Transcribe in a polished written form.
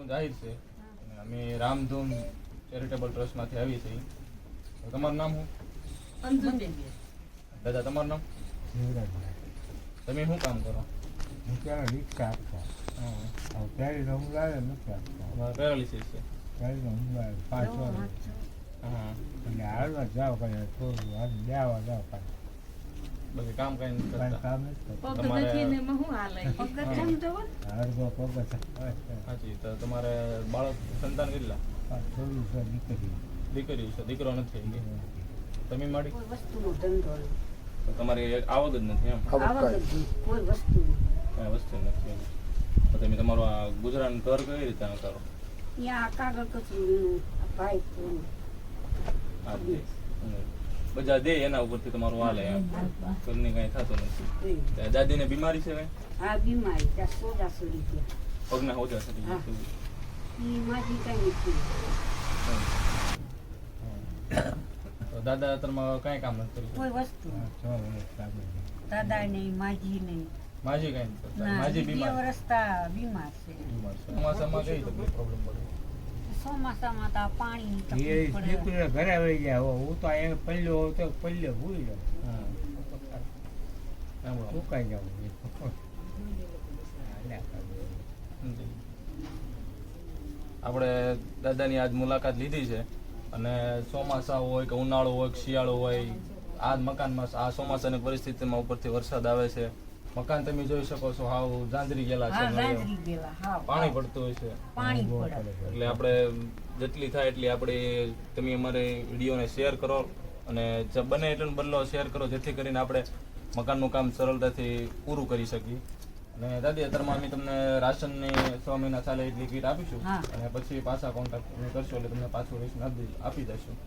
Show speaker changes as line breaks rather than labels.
જાહિર છે અને અમે રામધૂન ચેરિટેબલ ટ્રસ્ટમાંથી આવી છીએ. તો તમારું નામ શું?
અંજુબેન.
દાદા તમારું નામ? તમે શું કામ કરો?
હું ત્યારે રિક્ષા આપતા.
હા,
ત્યારે હું લાવે નથી આપતા.
તમારે પેરાલિસિસ છે?
ત્યારે હું લાવે 5 વર્ષ.
હા,
એટલે હાલવા જાવ કરે થોડું હાલ દેવા જાવ કાંઈ
બાકી કામ કઈ નથી કરતા?
કામ નથી કરતા.
પગ નથી ને એમાં શું હાલે?
અડધો પગ
સાચી. તો તમારે બાળક સંતાન કેટલા?
થોડું છે દીકરી.
દીકરી છે, દીકરો નથી? તમે માડી?
કોઈ વસ્તુનો ધંધો નહીં.
તો તમારી એક આવક જ નથી એમ?
આવક જ નહીં. કોઈ વસ્તુ નહીં.
કઈ વસ્તુ નથી એમ. તો તમે તમારું આ ગુજરાન ઘર કઈ રીતે કરો?
ત્યાં કાગળ કચરું ભાઈ
હા, બધા દે એના ઉપરથી તમારું હાલે એમ? ઘરની કઈ થતું નથી? દાદીને બીમારી છે કઈ?
આ બીમારી ત્યાં સોડા સોડી ગયા
પગના હોજા સડી
હા.
ગયા?
એ માજી કઈ નથી.
તો દાદા અત્યારમાં કઈ કામ નથી કર્યું?
કોઈ વસ્તુ નહીં.
6 વર્ષ લાગે.
દાદા નહીં, માજી નહીં.
માજી કઈ નથી કરતા?
ના,
માજી
2
બીમાર
વર્ષ બીમાર છે.
બીમાર છે. ચોમાસામાં કઈ તકલીફ પ્રોબ્લેમ પડે?
ચોમાસામાં તો આ પાણીની
એ
તકલીફ પડે.
દીકરીને ઘરે આવી જાય હું તો અહીંયા પલ્લ્યો હતો પલ્લ્યો ભૂલી જાઉં
હા. સાંભળો.
સુકાઈ જાઉં
સમજી. આપણે દાદાની આજ મુલાકાત લીધી છે અને ચોમાસા હોય કે ઉનાળો હોય કે શિયાળો હોય, આ મકાનમાં આ ચોમાસાની પરિસ્થિતિમાં ઉપરથી વરસાદ આવે છે. મકાન તમે જોઈ શકો છો હાવ ઝાંઝરી ગયેલા છે,
હા, ગાંજરી ગયેલા. હા,
પાણી પડતું હોય છે.
પાણી પડે.
એટલે આપણે જેટલી થાય એટલી આપણે તમે અમારે વિડીયોને શેર કરો અને બને એટલો બદલો શેર કરો જેથી કરીને આપણે મકાનનું કામ સરળતાથી પૂરું કરી શકીએ. અને દાદી અત્યારમાં અમે તમને રાશનની 6 મહિના ચાલે એટલી કીટ આપીશું
હા.
અને પછી પાછા કોન્ટેક્ટ કરશો એટલે તમને પાછું રેશન આપી દઈશું.